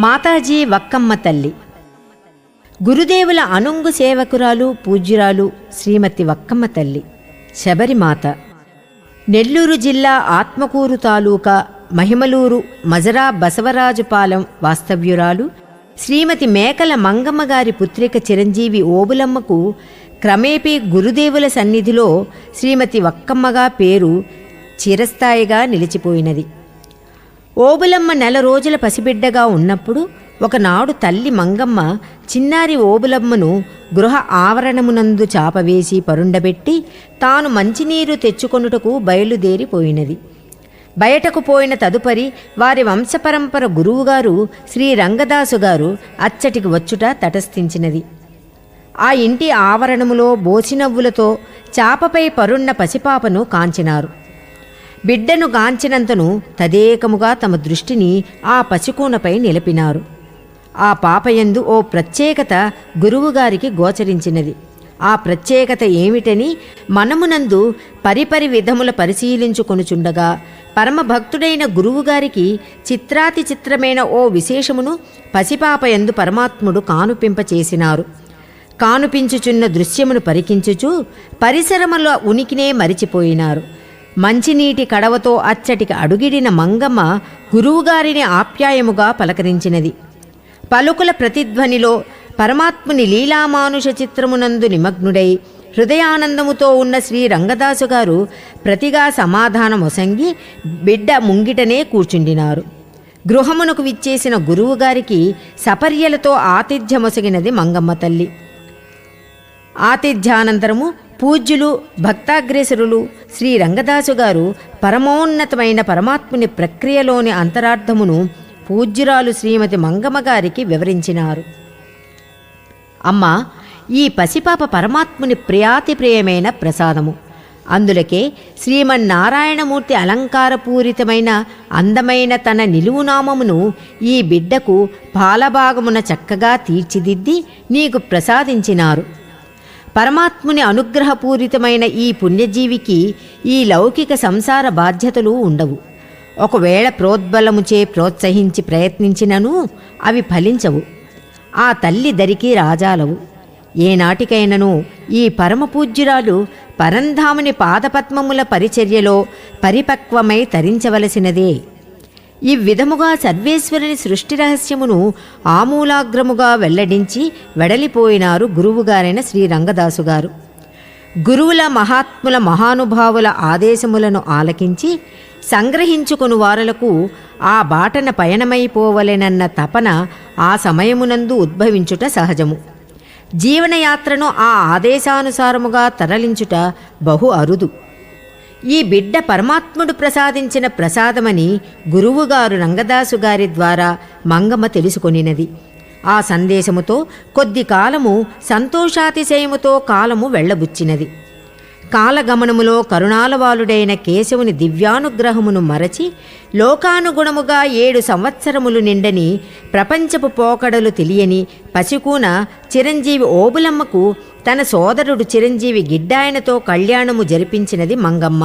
మాతాజీ వక్కమ్మ తల్లి. గురుదేవుల అనుంగు సేవకురాలు పూజ్యురాలు శ్రీమతి వక్కమ్మ తల్లి, శబరిమాత. నెల్లూరు జిల్లా ఆత్మకూరు తాలూకా మహిమలూరు మజరా బసవరాజుపాలెం వాస్తవ్యురాలు శ్రీమతి మేకల మంగమ్మగారి పుత్రిక చిరంజీవి ఓబులమ్మకు క్రమేపీ గురుదేవుల సన్నిధిలో శ్రీమతి వక్కమ్మగా పేరు చిరస్థాయిగా నిలిచిపోయినది. ఓబులమ్మ 4 రోజుల పసిబిడ్డగా ఉన్నప్పుడు ఒకనాడు తల్లి మంగమ్మ చిన్నారి ఓబులమ్మను గృహ ఆవరణమునందు చాపవేసి పరుండబెట్టి తాను మంచినీరు తెచ్చుకొనుటకు బయలుదేరిపోయినది. బయటకు పోయిన తదుపరి వారి వంశపరంపర గురువుగారు శ్రీ రంగదాసుగారు అచ్చటికి వచ్చుట తటస్థించినది. ఆ ఇంటి ఆవరణములో బోసినవ్వులతో చాపపై పరున్న పసిపాపను కాంచినారు. బిడ్డను గాంచినంతను తదేకముగా తమ దృష్టిని ఆ పసికూనపై నిలిపినారు. ఆ పాపయందు ఓ ప్రత్యేకత గురువుగారికి గోచరించినది. ఆ ప్రత్యేకత ఏమిటని మనమునందు పరిపరి విధముల పరిశీలించుకొనుచుండగా పరమభక్తుడైన గురువుగారికి చిత్రాతి చిత్రమైన ఓ విశేషమును పసిపాపయందు పరమాత్ముడు కానుపింపచేసినారు. కానుపించుచున్న దృశ్యమును పరికించుచూ పరిసరముల ఉనికినే మరిచిపోయినారు. మంచినీటి కడవతో అచ్చటికి అడుగిడిన మంగమ్మ గురువుగారిని ఆప్యాయముగా పలకరించినది. పలుకుల ప్రతిధ్వనిలో పరమాత్ముని లీలామానుష చిత్రమునందు నిమగ్నుడై హృదయానందముతో ఉన్న శ్రీ రంగదాసుగారు ప్రతిగా సమాధానమొసంగి బిడ్డ ముంగిటనే కూర్చుండినారు. గృహమునకు విచ్చేసిన గురువుగారికి సపర్యలతో ఆతిథ్యమొసగినది మంగమ్మ తల్లి. ఆతిథ్యానంతరము పూజ్యులు భక్తాగ్రేసరులు శ్రీ రంగదాసుగారు పరమోన్నతమైన పరమాత్ముని ప్రక్రియలోని అంతరార్థమును పూజ్యురాలు శ్రీమతి మంగమ్మ గారికి వివరించినారు. అమ్మ, ఈ పసిపాప పరమాత్ముని ప్రియాతిప్రియమైన ప్రసాదము. అందులకే శ్రీమన్నారాయణమూర్తి అలంకారపూరితమైన అందమైన తన నిలువునామమును ఈ బిడ్డకు పాలభాగమున చక్కగా తీర్చిదిద్ది నీకు ప్రసాదించినారు. పరమాత్ముని అనుగ్రహపూరితమైన ఈ పుణ్యజీవికి ఈ లౌకిక సంసార బాధ్యతలు ఉండవు. ఒకవేళ ప్రోద్బలముచే ప్రోత్సహించి ప్రయత్నించినను అవి ఫలించవు. ఆ తల్లి దరికి రాజాలవు. ఏనాటికైనను ఈ పరమపూజ్యురాలు పరంధాముని పాదపద్మముల పరిచర్యలో పరిపక్వమై తరించవలసినదే. ఈ విధముగా సర్వేశ్వరుని సృష్టి రహస్యమును ఆమూలాగ్రముగా వెల్లడించి వెడలిపోయినారు గురువుగారైన శ్రీ రంగదాసుగారు. గురువుల మహాత్ముల మహానుభావుల ఆదేశములను ఆలకించి సంగ్రహించుకొను వారలకు ఆ బాటన పయనమైపోవలెనన్న తపన ఆ సమయమునందు ఉద్భవించుట సహజము. జీవనయాత్రను ఆ ఆదేశానుసారముగా తరలించుట బహు అరుదు. ఈ బిడ్డ పరమాత్ముడు ప్రసాదించిన ప్రసాదమని గురువుగారు రంగదాసు గారి ద్వారా మంగమ్మ తెలుసుకొనినది. ఆ సందేశముతో కొద్ది కాలము సంతోషాతిశయముతో కాలము వెళ్లబుచ్చినది. కాలగమనములో కరుణాలవాలుడైన కేశవుని దివ్యానుగ్రహమును మరచి లోకానుగుణముగా 7 సంవత్సరములు నిండని ప్రపంచపు పోకడలు తెలియని పసికూన చిరంజీవి ఓబులమ్మకు తన సోదరుడు చిరంజీవి గిడ్డాయనతో కళ్యాణము జరిపించినది మంగమ్మ.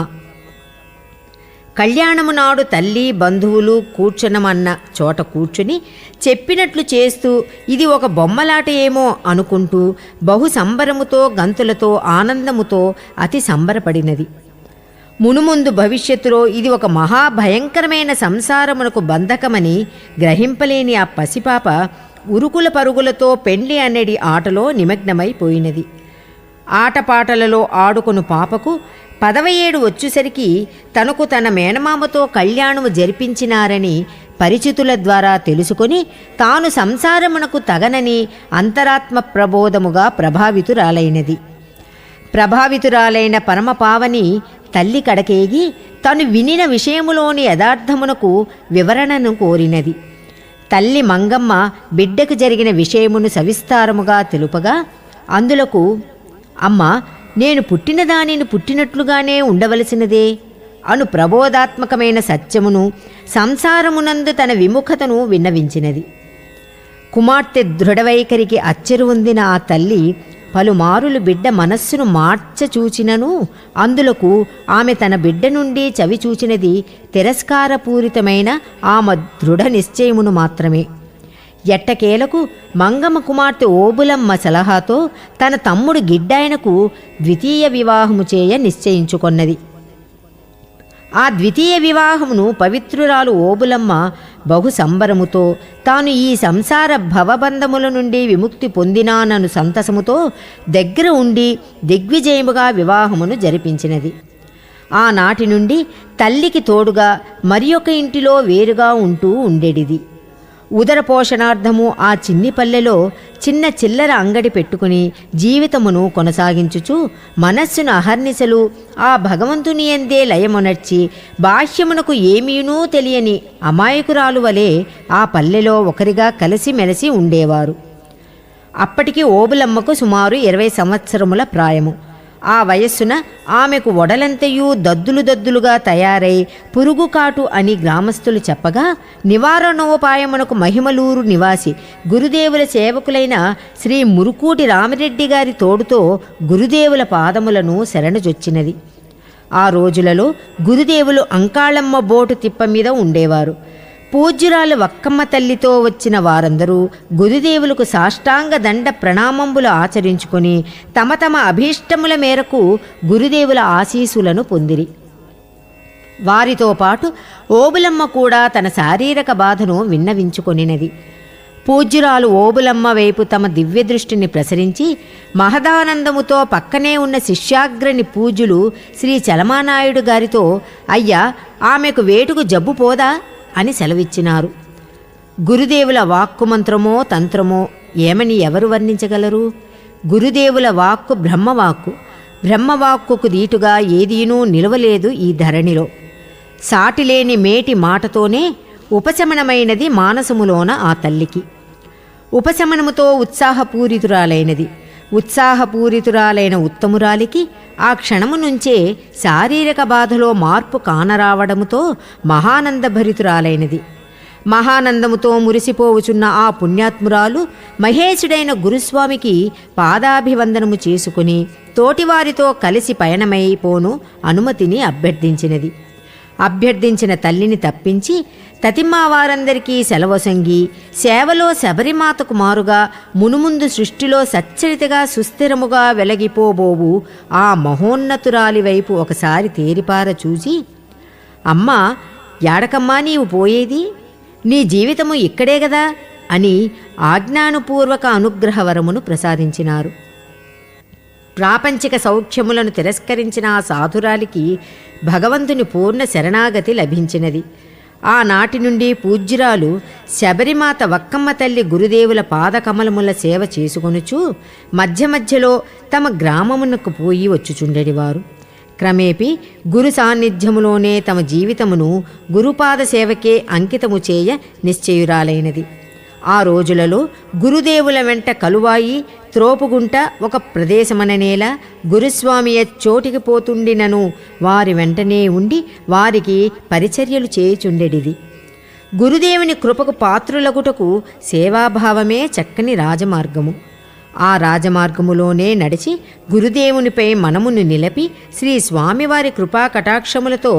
కళ్యాణము నాడు తల్లి బంధువులు కూర్చునమన్న చోట కూర్చుని చెప్పినట్లు చేస్తూ ఇది ఒక బొమ్మలాట ఏమో అనుకుంటూ బహు సంబరముతో గంతులతో ఆనందముతో అతి సంబరపడినది. మునుముందు భవిష్యత్తులో ఇది ఒక మహాభయంకరమైన సంసారమునకు బంధకమని గ్రహింపలేని ఆ పసిపాప ఉరుకుల పరుగులతో పెండ్లి అన్నడి ఆటలో నిమగ్నమైపోయినది. ఆటపాటలలో ఆడుకొను పాపకు 17 వచ్చేసరికి తనకు తన మేనమామతో కళ్యాణము జరిపించినారని పరిచితుల ద్వారా తెలుసుకొని తాను సంసారమునకు తగనని అంతరాత్మ ప్రబోధముగా ప్రభావితురాలైన పరమపావని తల్లి కడకేగి తను వినిన విషయములోని యథార్థమునకు వివరణను కోరినది. తల్లి మంగమ్మ బిడ్డకు జరిగిన విషయమును సవిస్తారముగా తెలుపగా అందులకు, అమ్మ, నేను పుట్టిన దానిని పుట్టినట్లుగానే ఉండవలసినదే అను ప్రబోధాత్మకమైన సత్యమును సంసారమునందు తన విముఖతను విన్నవించినది. కుమార్తె దృఢవైఖరికి అచ్చెరు పొందిన ఆ తల్లి పలుమారులు బిడ్డ మనస్సును మార్చచూచినను అందులకు ఆమె తన బిడ్డ నుండి చవిచూచినది తిరస్కారపూరితమైన ఆమె దృఢ నిశ్చయమును మాత్రమే. ఎట్టకేలకు మంగమ్మ కుమార్తె ఓబులమ్మ సలహాతో తన తమ్ముడు గిడ్డాయనకు ద్వితీయ వివాహము చేయ నిశ్చయించుకొన్నది. ఆ ద్వితీయ వివాహమును పవిత్రురాలు ఓబులమ్మ బహు సంబరముతో తాను ఈ సంసార భవబంధముల నుండి విముక్తి పొందినానను సంతసముతో దగ్గర ఉండి దిగ్విజయముగా వివాహమును జరిపించినది. ఆనాటి నుండి తల్లికి తోడుగా మరి ఒక ఇంటిలో వేరుగా ఉంటూ ఉండేడిది. ఉదర పోషణార్థము ఆ చిన్ని పల్లెలో చిన్న చిల్లర అంగడి పెట్టుకుని జీవితమును కొనసాగించుచు మనస్సును అహర్నిశలు ఆ భగవంతుని యందే లయమునర్చి బాహ్యమునకు ఏమీనూ తెలియని అమాయకురాలు వలె ఆ పల్లెలో ఒకరిగా కలిసిమెలిసి ఉండేవారు. అప్పటికి ఓబులమ్మకు సుమారు 20 సంవత్సరముల ప్రాయము. ఆ వయస్సున ఆమెకు ఒడలంతయూ దద్దులుగా తయారై పురుగుకాటు అని గ్రామస్తులు చెప్పగా నివారణోపాయమునకు మహిమలూరు నివాసి గురుదేవుల సేవకులైన శ్రీ మురుకూటి రామిరెడ్డి గారి తోడుతో గురుదేవుల పాదములను శరణుజొచ్చినది. ఆ రోజులలో గురుదేవులు అంకాళమ్మ బోటు తిప్ప మీద ఉండేవారు. పూజ్యురాలు వక్కమ్మ తల్లితో వచ్చిన వారందరూ గురుదేవులకు సాష్టాంగ దండ ప్రణామంబులు ఆచరించుకొని తమ తమ అభీష్టముల మేరకు గురుదేవుల ఆశీసులను పొందిరి. వారితో పాటు ఓబులమ్మ కూడా తన శారీరక బాధను విన్నవించుకొనినది. పూజ్యురాలు ఓబులమ్మ వైపు తమ దివ్యదృష్టిని ప్రసరించి మహదానందముతో పక్కనే ఉన్న శిష్యాగ్రణి పూజ్యులు శ్రీ చలమానాయుడు గారితో, అయ్యా, ఆమెకు వేటుకు జబ్బు పోదా అని సెలవిచ్చినారు. గురుదేవుల వాక్కుమంత్రమో తంత్రమో ఏమని ఎవరు వర్ణించగలరు? గురుదేవుల వాక్కు బ్రహ్మవాక్కు. బ్రహ్మవాక్కుకు దీటుగా ఏదీనూ నిలవలేదు ఈ ధరణిలో. సాటిలేని మేటి మాటతోనే ఉపశమనమైనది మానసములోన ఆ తల్లికి. ఉపశమనముతో ఉత్సాహపూరితురాలైనది. ఉత్సాహపూరితురాలైన ఉత్తమురాలికి ఆ క్షణము నుంచే శారీరక బాధలో మార్పు కానరావడముతో మహానందభరితురాలైనది. మహానందముతో మురిసిపోవుచున్న ఆ పుణ్యాత్మురాలు మహేశుడైన గురుస్వామికి పాదాభివందనము చేసుకుని తోటివారితో కలిసి పయనమైపోను అనుమతిని అభ్యర్థించిన తల్లిని తప్పించి తతిమ్మావారందరికీ సెలవొసంగి సేవలో శబరిమాతకు మారుగా మునుముందు సృష్టిలో సచ్చరితగా సుస్థిరముగా వెలగిపోబోవు ఆ మహోన్నతురాలి వైపు ఒకసారి తేరిపార చూసి, అమ్మా, యాడకమ్మా నీవు పోయేది? నీ జీవితము ఇక్కడే గదా అని ఆజ్ఞానుపూర్వక అనుగ్రహవరమును ప్రసాదించినారు. ప్రాపంచిక సౌఖ్యములను తిరస్కరించిన ఆ సాధురాలికి భగవంతుని పూర్ణ శరణాగతి లభించినది. ఆనాటి నుండి పూజ్యురాలు శబరిమాత వక్కమ్మ తల్లి గురుదేవుల పాదకమలముల సేవ చేసుకొనుచు మధ్య మధ్యలో తమ గ్రామమునకు పోయి వచ్చుచుండెడివారు. క్రమేపీ గురు సాన్నిధ్యములోనే తమ జీవితమును గురుపాద సేవకే అంకితము చేయ నిశ్చయురాలైనది. ఆ రోజులలో గురుదేవుల వెంట కలువాయి త్రోపుగుంట ఒక ప్రదేశమననేలా గురుస్వామి చోటికి పోతుండినను వారి వెంటనే ఉండి వారికి పరిచర్యలు చేయుచుండెడిది. గురుదేవుని కృపకు పాత్రులగుటకు సేవాభావమే చక్కని రాజమార్గము. ఆ రాజమార్గములోనే నడిచి గురుదేవునిపై మనమును నిలపి శ్రీ స్వామివారి కృపా కటాక్షములతో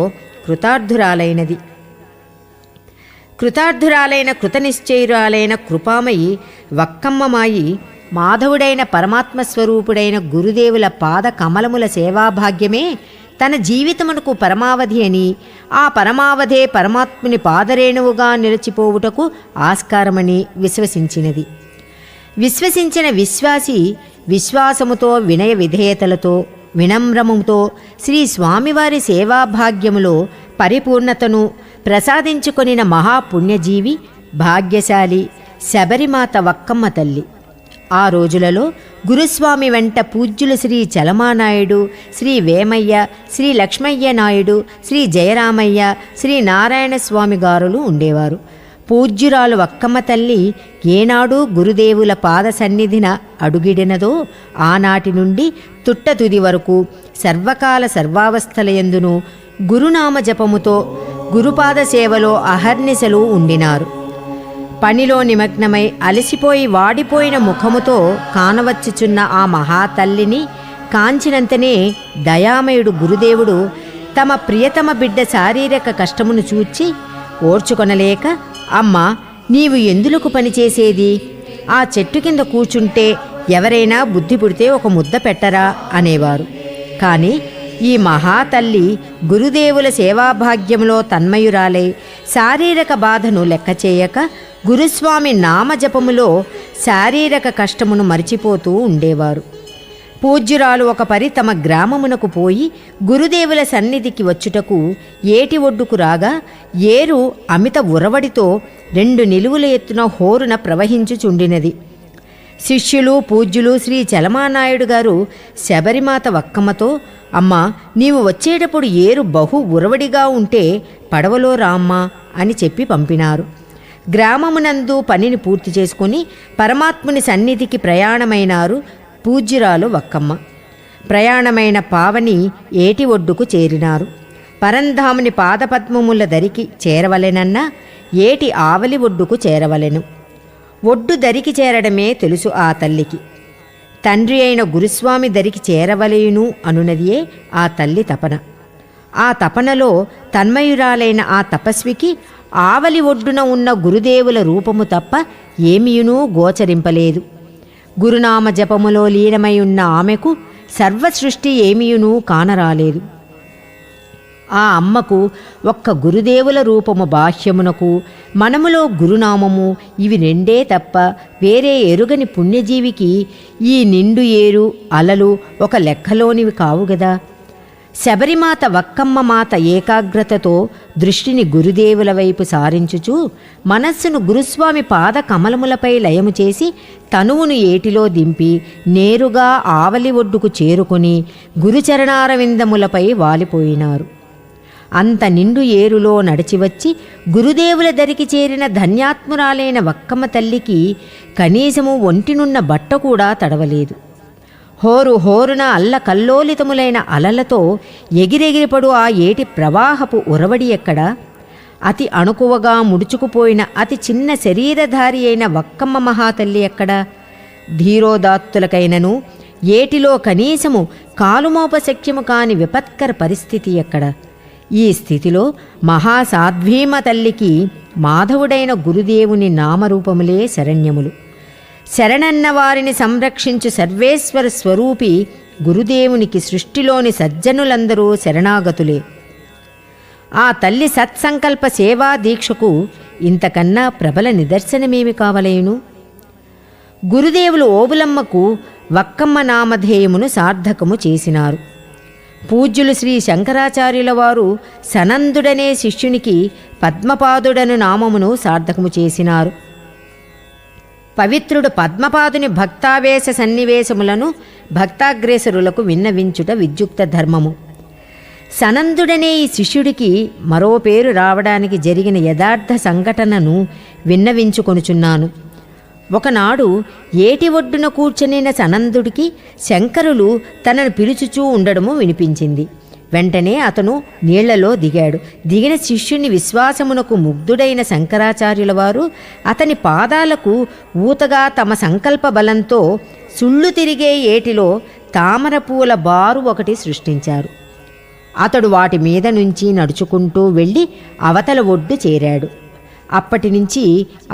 కృతార్థురాలైన కృతనిశ్చయురాలైన కృపామయి వక్కమ్మమాయి మాధవుడైన పరమాత్మస్వరూపుడైన గురుదేవుల పాద కమలముల సేవాభాగ్యమే తన జీవితమునకు పరమావధి అని, ఆ పరమావధే పరమాత్ముని పాదరేణువుగా నిలిచిపోవుటకు ఆస్కారమని విశ్వసించినది. విశ్వసించిన విశ్వాసి విశ్వాసముతో వినయ విధేయతలతో వినమ్రముతో శ్రీ స్వామివారి సేవాభాగ్యములో పరిపూర్ణతను ప్రసాదించుకొనిన మహాపుణ్యజీవి భాగ్యశాలి శబరిమాత వక్కమ్మ తల్లి. ఆ రోజులలో గురుస్వామి వెంట పూజ్యులు శ్రీ చలమానాయుడు, శ్రీ వేమయ్య, శ్రీ లక్ష్మయ్య నాయుడు, శ్రీ జయరామయ్య, శ్రీ నారాయణ స్వామి గారులు ఉండేవారు. పూజ్యురాలు వక్కమ్మ తల్లి ఏనాడు గురుదేవుల పాద సన్నిధిన అడుగిడినదో ఆనాటి నుండి తుట్టతుది వరకు సర్వకాల సర్వావస్థలయందును గురునామ జపముతో గురుపాద సేవలో అహర్నిశలు ఉండినారు. పనిలో నిమగ్నమై అలసిపోయి వాడిపోయిన ముఖముతో కానవచ్చుచున్న ఆ మహాతల్లిని కాంచినంతనే దయామయుడు గురుదేవుడు తమ ప్రియతమ బిడ్డ శారీరక కష్టమును చూచి ఓర్చుకొనలేక, అమ్మా, నీవు ఎందులకు పనిచేసేది? ఆ చెట్టు కింద కూర్చుంటే ఎవరైనా బుద్ధి పుడితే ఒక ముద్ద పెట్టరా అనేవారు. కానీ ఈ మహాతల్లి గురుదేవుల సేవాభాగ్యంలో తన్మయురాలై శారీరక బాధను లెక్కచేయక గురుస్వామి నామజపములో శారీరక కష్టమును మరిచిపోతూ ఉండేవారు. పూజ్యురాలు ఒక పరి తమ గ్రామమునకు పోయి గురుదేవుల సన్నిధికి వచ్చుటకు ఏటి ఒడ్డుకు రాగా ఏరు అమిత ఉరవడితో 2 నిలువుల ఎత్తున హోరున ప్రవహించుచుండినది. శిష్యులు పూజ్యులు శ్రీ చలమానాయుడు గారు శబరిమాత వక్కమ్మతో, అమ్మా, నీవు వచ్చేటప్పుడు ఏరు బహు ఉరవడిగా ఉంటే పడవలో రామ్మా అని చెప్పి పంపినారు. గ్రామమునందు పనిని పూర్తి చేసుకుని పరమాత్ముని సన్నిధికి ప్రయాణమైనారు పూజ్యురాలు వక్కమ్మ. ప్రయాణమైన పావని ఏటి ఒడ్డుకు చేరినారు. పరంధాముని పాదపద్మముల దరికి చేరవలెనన్నా ఏటి ఆవలి ఒడ్డుకు చేరవలెను. ఒడ్డు దరికి చేరడమే తెలుసు ఆ తల్లికి. తండ్రి అయిన గురుస్వామి దరికి చేరవలేను అనునదియే ఆ తల్లి తపన. ఆ తపనలో తన్మయురాలైన ఆ తపస్వికి ఆవలి ఒడ్డున ఉన్న గురుదేవుల రూపము తప్ప ఏమీయునూ గోచరింపలేదు. గురునామ జపములో లీనమై ఉన్న ఆమెకు సర్వసృష్టి ఏమీయునూ కానరాలేదు. ఆ అమ్మకు ఒక్క గురుదేవుల రూపము బాహ్యమునకు, మనములో గురునామము, ఇవి 2 తప్ప వేరే ఎరుగని పుణ్యజీవికి ఈ నిండు ఏరు అలలు ఒక లెక్కలోనివి కావుగదా. శబరిమాత వక్కమ్మ మాత ఏకాగ్రతతో దృష్టిని గురుదేవుల వైపు సారించుచూ మనస్సును గురుస్వామి పాద కమలములపై లయము చేసి తనువును ఏటిలో దింపి నేరుగా ఆవలి ఒడ్డుకు చేరుకొని గురుచరణారవిందములపై వాలిపోయినారు. అంత నిండు ఏరులో నడిచివచ్చి గురుదేవుల దరికి చేరిన ధన్యాత్మురాలైన వక్కమ్మ తల్లికి కనీసము ఒంటినున్న బట్ట కూడా తడవలేదు. హోరు హోరున అల్ల కల్లోలితములైన అలలతో ఎగిరెగిరిపడు ఆ ఏటి ప్రవాహపు ఉరవడి ఎక్కడ? అతి అణుకువగా ముడుచుకుపోయిన అతి చిన్న శరీరధారి అయిన వక్కమ్మ మహాతల్లి ఎక్కడ? ధీరోదాత్తులకైనను ఏటిలో కనీసము కాలుమోపశక్యము కాని విపత్కర పరిస్థితి ఎక్కడ? ఈ స్థితిలో మహాసాధ్వీమ తల్లికి మాధవుడైన గురుదేవుని నామరూపములే శరణ్యములు. శరణన్న వారిని సంరక్షించు సర్వేశ్వర స్వరూపి గురుదేవునికి సృష్టిలోని సజ్జనులందరూ శరణాగతులే. ఆ తల్లి సత్సంకల్ప సేవా దీక్షకు ఇంతకన్నా ప్రబల నిదర్శనమేమి కావలేను? గురుదేవులు ఓబులమ్మకు వక్కమ్మ నామధేయమును సార్థకము చేసినారు. పూజ్యులు శ్రీ శంకరాచార్యుల వారు సనందుడనే శిష్యునికి పద్మపాదుడను నామమును సార్థకము చేసినారు. పవిత్రుడు పద్మపాదుని భక్తావేశ సన్నివేశములను భక్తాగ్రేసరులకు విన్నవించుట విద్యుక్త ధర్మము. సనందుడనే ఈ శిష్యుడికి మరో పేరు రావడానికి జరిగిన యథార్థ సంఘటనను విన్నవించుకొనుచున్నాను. ఒకనాడు ఏటి ఒడ్డున కూర్చొనిన సనందుడికి శంకరులు తనను పిలుచుచూ ఉండడము వినిపించింది. వెంటనే అతను నీళ్లలో దిగాడు. దిగిన శిష్యుని విశ్వాసమునకు ముగ్ధుడైన శంకరాచార్యుల వారు అతని పాదాలకు ఊతగా తమ సంకల్ప బలంతో సుళ్ళు తిరిగే ఏటిలో తామరపూల బారు ఒకటి సృష్టించారు. అతడు వాటి మీద నుంచి నడుచుకుంటూ వెళ్ళి అవతల ఒడ్డు చేరాడు. అప్పటి నుంచి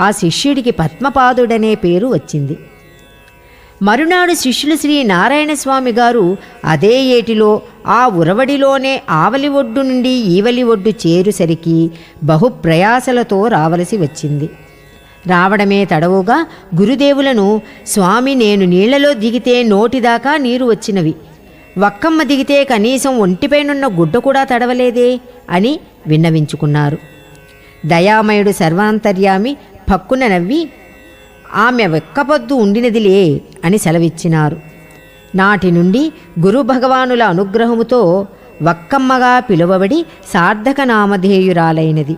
ఆ శిష్యుడికి పద్మపాదుడనే పేరు వచ్చింది. మరునాడు శిష్యులు శ్రీ నారాయణస్వామి గారు అదే ఏటిలో ఆ ఉరవడిలోనే ఆవలి ఒడ్డు నుండి ఈవలి ఒడ్డు చేరుసరికి బహుప్రయాసలతో రావలసి వచ్చింది. రావడమే తడవుగా గురుదేవులను, స్వామి, నేను నీళ్లలో దిగితే నోటిదాకా నీరు వచ్చినవి, వక్కమ్మ దిగితే కనీసం ఒంటిపైనున్న గుడ్డ కూడా తడవలేదే అని విన్నవించుకున్నారు. దయామయుడు సర్వాంతర్యామి పక్కున నవ్వి, ఆమె వెక్కపొద్దు ఉండినదిలే అని సెలవిచ్చినారు. నాటి నుండి గురు భగవానుల అనుగ్రహముతో వక్కమ్మగా పిలువబడి సార్థక నామధేయురాలైనది.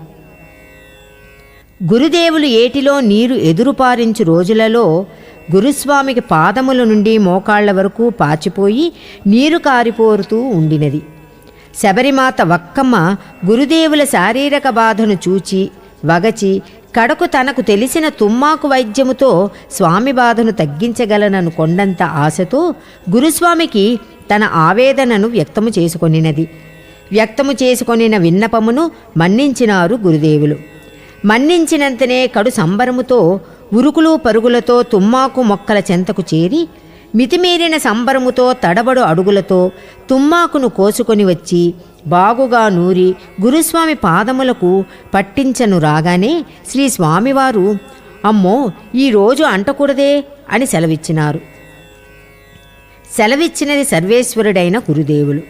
గురుదేవులు ఏటిలో నీరు ఎదురుపారించు రోజులలో గురుస్వామికి పాదముల నుండి మోకాళ్ల వరకు పాచిపోయి నీరు కారిపోరుతూ ఉండినది. శబరిమాత వక్కమ్మ గురుదేవుల శారీరక బాధను చూచి వగచి కడకు తనకు తెలిసిన తుమ్మాకు వైద్యముతో స్వామి బాధను తగ్గించగలనను కొండంత ఆశతో గురుస్వామికి తన ఆవేదనను వ్యక్తము చేసుకొనినది. వ్యక్తము చేసుకొనిన విన్నపమును మన్నించినారు గురుదేవులు. మన్నించినంతనే కడు సంబరముతో ఉరుకులు పరుగులతో తుమ్మాకు మొక్కల చెంతకు చేరి మితిమీరిన సంబరముతో తడబడు అడుగులతో తుమ్మాకును కోసుకొని వచ్చి బాగుగా నూరి గురుస్వామి పాదములకు పట్టించను రాగానే శ్రీ స్వామివారు అమ్మో ఈరోజు అంటకూడదే అని సెలవిచ్చినారు. సెలవిచ్చినది సర్వేశ్వరుడైన గురుదేవులు.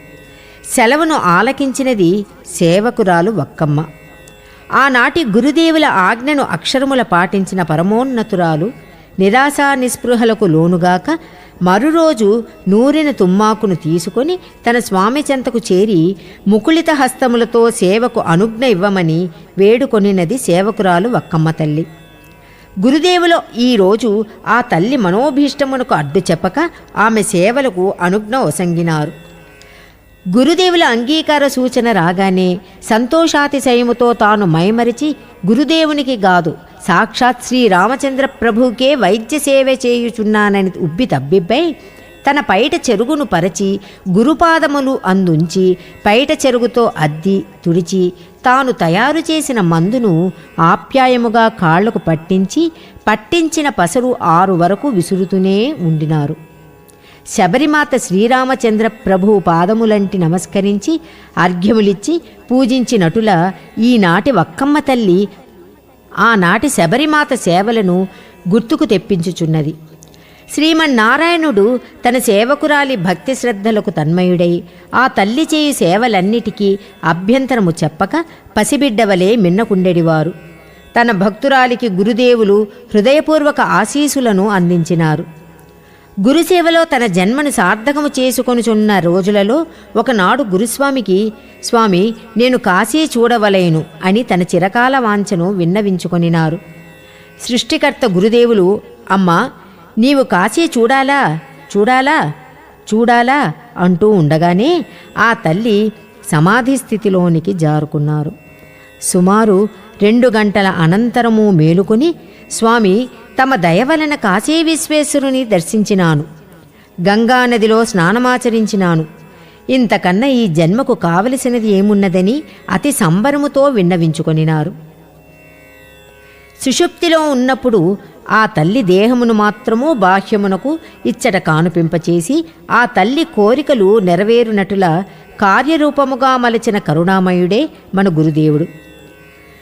సెలవును ఆలకించినది సేవకురాలు వక్కమ్మ. ఆనాటి గురుదేవుల ఆజ్ఞను అక్షరముల పాటించిన పరమోన్నతురాలు నిరాశా నిస్పృహలకు లోనుగాక మరురోజు నూరిన తుమ్మాకును తీసుకొని తన స్వామి చెంతకు చేరి ముకుళిత హస్తములతో సేవకు అనుజ్ఞ ఇవ్వమని వేడుకొనినది సేవకురాలు వక్కమ్మ తల్లి. గురుదేవులు ఈరోజు ఆ తల్లి మనోభీష్టమునకు అడ్డు చెప్పక ఆమె సేవలకు అనుజ్ఞ ఒసంగినారు. గురుదేవుల అంగీకార సూచన రాగానే సంతోషాతిశయముతో తాను మైమరిచి గురుదేవునికి గాదు సాక్షాత్ శ్రీరామచంద్ర ప్రభుకే వైద్య సేవ చేయుచున్నానని ఉబ్బి తబ్బిబ్బై తన పైట చెరుగును పరచి గురుపాదములు అందుంచి పైట చెరుగుతో అద్ది తుడిచి తాను తయారు చేసిన మందును ఆప్యాయముగా కాళ్లకు పట్టించిన పసరు 6 వరకు విసురుతూనే ఉండినారు. శబరిమాత శ్రీరామచంద్ర ప్రభు పాదములంటి నమస్కరించి అర్ఘ్యములిచ్చి పూజించినటుల ఈనాటి వక్కమ్మ తల్లి ఆనాటి శబరిమాత సేవలను గుర్తుకు తెప్పించుచున్నది. శ్రీమన్నారాయణుడు తన సేవకురాలి భక్తి శ్రద్ధలకు తన్మయుడై ఆ తల్లి చేయు సేవలన్నిటికీ అభ్యంతరము చెప్పక పసిబిడ్డవలే మిన్నకుండెడివారు. తన భక్తురాలికి గురుదేవులు హృదయపూర్వక ఆశీసులను అందించినారు. గురుసేవలో తన జన్మను సార్థకము చేసుకొనుచున్న రోజులలో ఒకనాడు గురుస్వామికి స్వామి నేను కాశీ చూడవలేను అని తన చిరకాల వాంఛను విన్నవించుకొనినారు. సృష్టికర్త గురుదేవులు అమ్మా నీవు కాశీ చూడాలా అంటూ ఉండగానే ఆ తల్లి సమాధి స్థితిలోనికి జారుకున్నారు. సుమారు 2 గంటల అనంతరము మేలుకొని స్వామి తమ దయవలన కాశీ విశ్వేశ్వరుని దర్శించినాను, గంగానదిలో స్నానమాచరించినాను, ఇంతకన్నా ఈ జన్మకు కావలసినది ఏమున్నదని అతి సంబరముతో విన్నవించుకొనినారు. సుషుప్తిలో ఉన్నప్పుడు ఆ తల్లి దేహమును మాత్రము బాహ్యమునకు ఇచ్చట కానుపింపచేసి ఆ తల్లి కోరికలు నెరవేరునటుల కార్యరూపముగా మలచిన కరుణామయుడే మన గురుదేవుడు.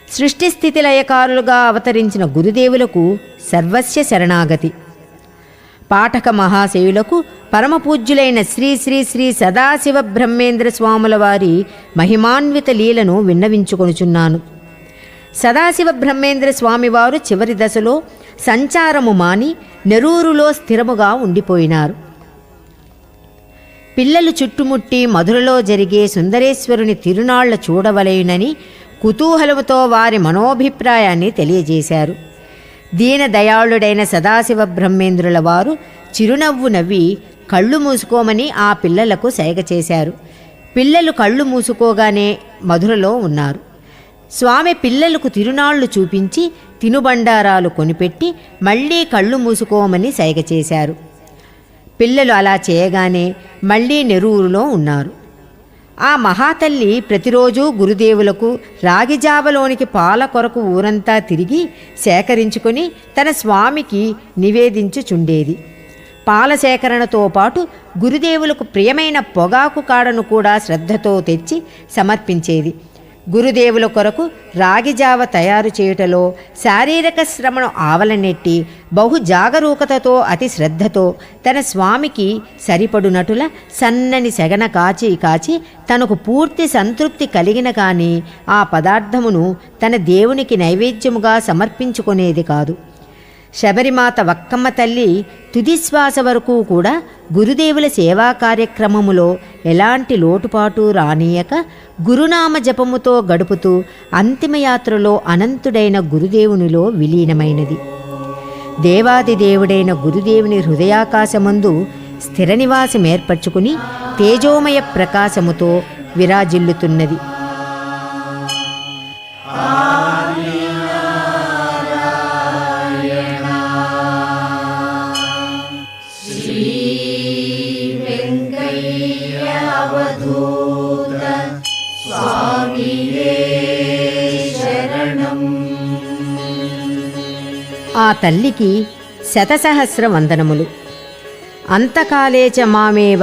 సృష్టిస్థితి లయకారులుగా అవతరించిన గురుదేవులకు సర్వస్య శరణాగతి. పాఠక మహాశయులకు పరమపూజ్యులైన శ్రీ శ్రీ శ్రీ సదాశివ బ్రహ్మేంద్ర స్వాముల వారి మహిమాన్విత లీలను విన్నవించుకొనుచున్నాను. సదాశివ బ్రహ్మేంద్ర స్వామివారు చివరి దశలో సంచారము మాని నెరూరులో స్థిరముగా ఉండిపోయినారు. పిల్లలు చుట్టుముట్టి మధురలో జరిగే సుందరేశ్వరుని తిరునాళ్ల చూడవలయునని కుతూహలముతో వారి మనోభిప్రాయాన్ని తెలియజేశారు. దీనదయాళుడైన సదాశివ బ్రహ్మేంద్రుల వారు చిరునవ్వు నవ్వి కళ్ళు మూసుకోమని ఆ పిల్లలకు సైగ చేశారు. పిల్లలు కళ్ళు మూసుకోగానే మధురలో ఉన్నారు. స్వామి పిల్లలకు తిరునాళ్లు చూపించి తినుబండారాలు కొనిపెట్టి మళ్లీ కళ్ళు మూసుకోమని సైగ చేశారు. పిల్లలు అలా చేయగానే మళ్లీ నెరూరులో ఉన్నారు. ఆ మహాతల్లి ప్రతిరోజు గురుదేవులకు రాగిజావలోనికి పాల కొరకు ఊరంతా తిరిగి సేకరించుకొని తన స్వామికి నివేదించుచుండేది. పాల సేకరణతో పాటు గురుదేవులకు ప్రియమైన పొగాకు కాడను కూడా శ్రద్ధతో తెచ్చి సమర్పించేది. గురుదేవుల కొరకు రాగిజావ తయారు చేయుటలో శారీరక శ్రమను ఆవలనెట్టి బహు జాగరూకతతో అతి శ్రద్ధతో తన స్వామికి సరిపడునటుల సన్నని సెగన కాచి తనకు పూర్తి సంతృప్తి కలిగిన కానీ ఆ పదార్థమును తన దేవునికి నైవేద్యముగా సమర్పించుకునేది కాదు. శబరిమాత వక్కమ్మ తల్లి తుదిశ్వాస వరకు కూడా గురుదేవుల సేవా కార్యక్రమములో ఎలాంటి లోటుపాటు రానీయక గురునామ జపముతో గడుపుతూ అంతిమయాత్రలో అనంతుడైన గురుదేవునిలో విలీనమైనది. దేవాదిదేవుడైన గురుదేవుని హృదయాకాశమందు స్థిర నివాసం ఏర్పరచుకుని తేజోమయ ప్రకాశముతో విరాజిల్లుతున్నది. स्वामिये शरणं తల్లికి శతసహస్ర వందనములు. అంతకాలే చ మామేవ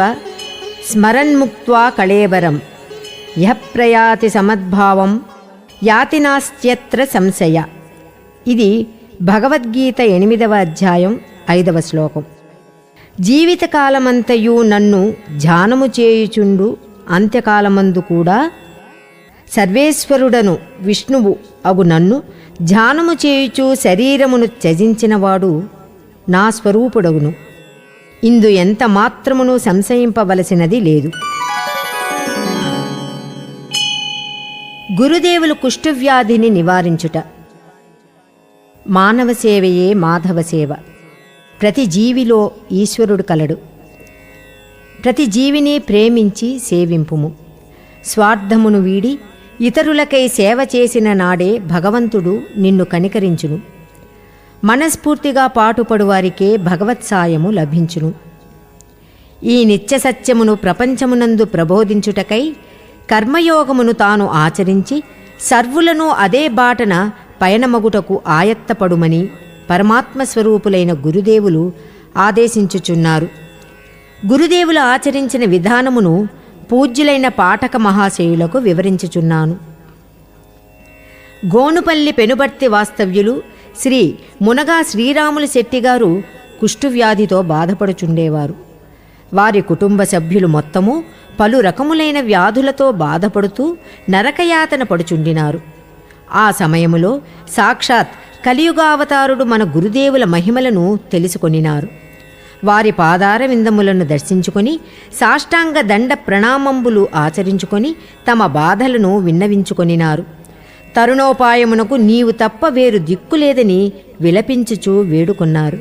స్మరన్ముక్త్వా కళేబరం యః ప్రయాతి సమద్భావం యాతి నాస్త్యత్ర సంశయ. ఇది భగవద్గీత 8వ అధ్యాయం 5వ శ్లోకం. జీవితకాలమంతయు నన్ను ధ్యానము చేయుచుండు అంత్యకాలమందు కూడా సర్వేశ్వరుడను విష్ణువు అగు నన్ను ధ్యానము చేయుచు శరీరమును త్యజించినవాడు నా స్వరూపుడగును. ఇందు ఎంత మాత్రమును సంశయింపవలసినది లేదు. గురుదేవులు కుష్ఠవ్యాధిని నివారించుట. మానవ సేవయే మాధవ సేవ. ప్రతి జీవిలో ఈశ్వరుడు కలడు. ప్రతి జీవిని ప్రేమించి సేవింపుము. స్వార్థమును వీడి ఇతరులకై సేవ చేసిన నాడే భగవంతుడు నిన్ను కనికరించును. మనస్ఫూర్తిగా పాటుపడువారికే భగవత్సాయము లభించును. ఈ నిత్య సత్యమును ప్రపంచమునందు ప్రబోధించుటకై కర్మయోగమును తాను ఆచరించి సర్వులను అదే బాటన పయనమగుటకు ఆయత్తపడుమని పరమాత్మస్వరూపులైన గురుదేవులు ఆదేశించుచున్నారు. గురుదేవులు ఆచరించిన విధానమును పూజ్యులైన పాఠక మహాశయులకు వివరించుచున్నాను. గోనుపల్లి పెనుబర్తి వాస్తవ్యులు శ్రీ మునగా శ్రీరాములు శెట్టిగారు కుష్ఠవ్యాధితో బాధపడుచుండేవారు. వారి కుటుంబ సభ్యులు మొత్తము పలు రకములైన వ్యాధులతో బాధపడుతూ నరకయాతన పడుచుండినారు. ఆ సమయములో సాక్షాత్ కలియుగావతారుడు మన గురుదేవుల మహిమలను తెలుసుకొనినారు. వారి పాదార విందములను దర్శించుకొని సాష్టాంగ దండ ప్రణామంబులు ఆచరించుకొని తమ బాధలను విన్నవించుకొనినారు. తరుణోపాయమునకు నీవు తప్ప వేరు దిక్కులేదని విలపించుచూ వేడుకొన్నారు.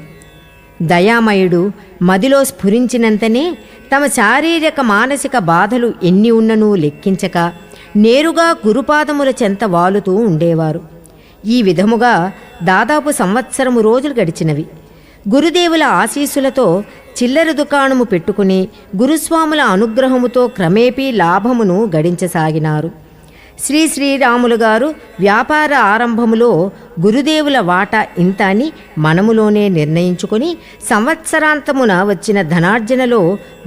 దయామయుడు మదిలో స్ఫురించినంతనే తమ శారీరక మానసిక బాధలు ఎన్ని ఉన్ననూ లెక్కించక నేరుగా గురుపాదముల చెంత వాలుతూ ఉండేవారు. ఈ విధముగా దాదాపు సంవత్సరము రోజులు గడిచినవి. గురుదేవుల ఆశీస్సులతో చిల్లర దుకాణము పెట్టుకుని గురుస్వాముల అనుగ్రహముతో క్రమేపీ లాభమును గడించసాగినారు. శ్రీరాములు గారు వ్యాపార ఆరంభములో గురుదేవుల వాటా ఇంత అని మనములోనే నిర్ణయించుకొని సంవత్సరాంతమున వచ్చిన ధనార్జనలో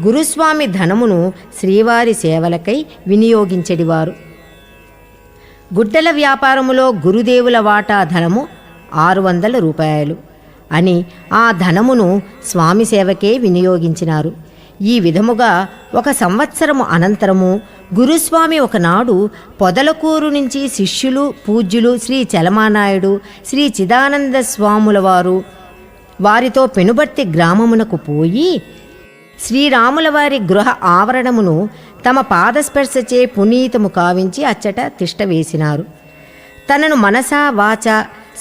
గురుస్వామి ధనమును శ్రీవారి సేవలకై వినియోగించెడివారు. గుడ్డల వ్యాపారములో గురుదేవుల వాటా ధనము 600 రూపాయలు అని ఆ ధనమును స్వామి సేవకే వినియోగించినారు. ఈ విధముగా ఒక సంవత్సరము అనంతరము గురుస్వామి ఒకనాడు పొదలకూరు నుంచి శిష్యులు పూజ్యులు శ్రీ చలమానాయుడు శ్రీ చిదానంద స్వాముల వారితో పెనుబర్తి గ్రామమునకు పోయి శ్రీరాముల వారి గృహ ఆవరణమును తమ పాదస్పర్శచే పునీతము కావించి అచ్చట తిష్టవేసినారు. తనను మనసా వాచ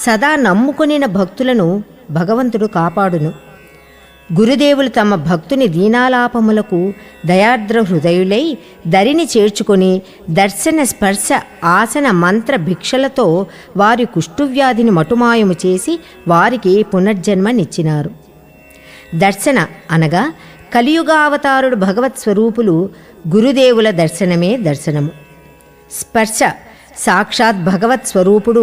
సదా నమ్ముకొనిన భక్తులను భగవంతుడు కాపాడును. గురుదేవులు తమ భక్తుని దీనాలాపములకు దయార్ద్ర హృదయులై దరిని చేర్చుకొని దర్శన స్పర్శ ఆసన మంత్ర భిక్షలతో వారి కుష్ఠవ్యాధిని మటుమాయము చేసి వారికి పునర్జన్మనిచ్చినారు. దర్శన అనగా కలియుగావతారుడు భగవత్ స్వరూపులు గురుదేవుల దర్శనమే దర్శనము. స్పర్శ సాక్షాత్ భగవత్ స్వరూపుడు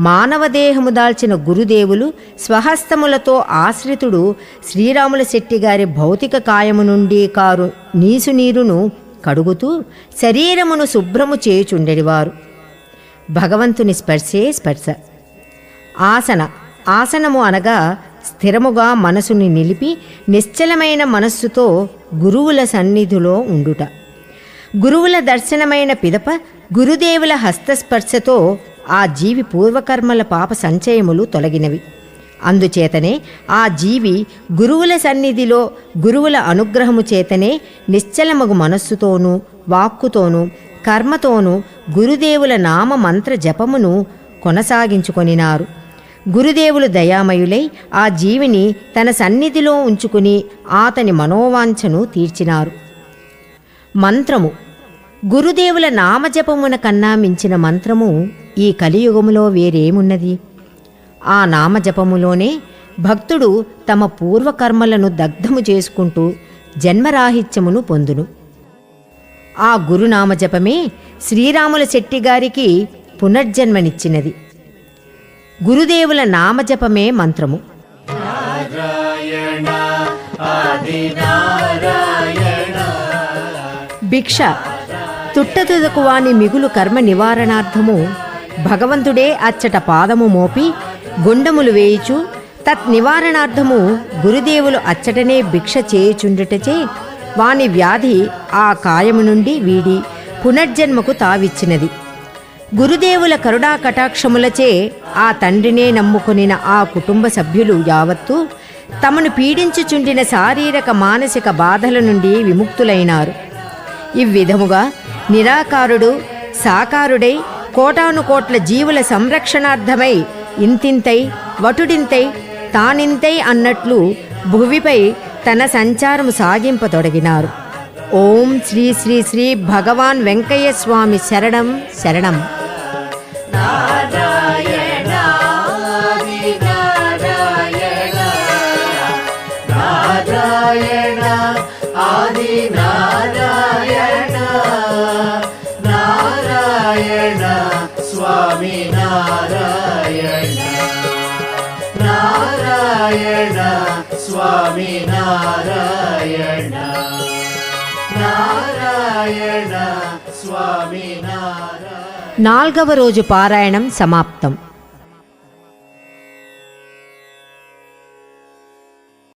మానవదేహము దాల్చిన గురుదేవులు స్వహస్తములతో ఆశ్రితుడు శ్రీరాముల శెట్టిగారి భౌతిక కాయము నుండి కారు నీసునీరును కడుగుతూ శరీరమును శుభ్రము చేయుచుండెడివారు. భగవంతుని స్పర్శే స్పర్శ. ఆసనము అనగా స్థిరముగా మనసుని నిలిపి నిశ్చలమైన మనస్సుతో గురువుల సన్నిధిలో ఉండుట. గురువుల దర్శనమైన పిదప గురుదేవుల హస్తస్పర్శతో ఆ జీవి పూర్వకర్మల పాప సంచయములు తొలగినవి. అందుచేతనే ఆ జీవి గురువుల సన్నిధిలో గురువుల అనుగ్రహము చేతనే నిశ్చలమగు మనస్సుతోనూ వాక్కుతోనూ కర్మతోనూ గురుదేవుల నామ మంత్ర జపమును కొనసాగించుకొనినారు. గురుదేవులు దయామయులై ఆ జీవిని తన సన్నిధిలో ఉంచుకుని అతని మనోవాంఛను తీర్చినారు. మంత్రము. గురుదేవుల నామజపమున కన్నా మించిన మంత్రము ఈ కలియుగములో వేరేమున్నది? ఆ నామజపములోనే భక్తుడు తమ పూర్వకర్మలను దగ్ధము చేసుకుంటూ జన్మరాహిత్యమును పొందును. ఆ గురునామజపమే శ్రీరాముల శెట్టిగారికి పునర్జన్మనిచ్చినది. గురుదేవుల నామజపమే మంత్రము. భిక్ష తుట్టతుదకు వాని మిగులు కర్మ నివారణార్థము భగవంతుడే అచ్చట పాదము మోపి గుండములు వేయుచు తత్ నివారణార్థము గురుదేవులు అచ్చటనే భిక్ష చేయుచుండుటచే వాని వ్యాధి ఆ కాయము నుండి వీడి పునర్జన్మకు తావిచ్చినది. గురుదేవుల కరుణా కటాక్షములచే ఆ తండ్రినే నమ్ముకొనిన ఆ కుటుంబ సభ్యులు యావత్తూ తమను పీడించుచుండిన శారీరక మానసిక బాధల నుండి విముక్తులైనారు. ఇవ్విధముగా నిరాకారుడు సాకారుడై కోటానుకోట్ల జీవుల సంరక్షణార్థమై ఇంతింతై వటుడింతై తానింతై అన్నట్లు భువిపై తన సంచారము సాగింపతొడగినారు. ఓం శ్రీ శ్రీ శ్రీ భగవాన్ వెంకయ్య స్వామి శరణం శరణం. స్వామి నారాయణ నారాయణ స్వామి నారాయణ నారాయణ స్వామి నారాయణ. 4వ రోజు పారాయణం సమాప్తం.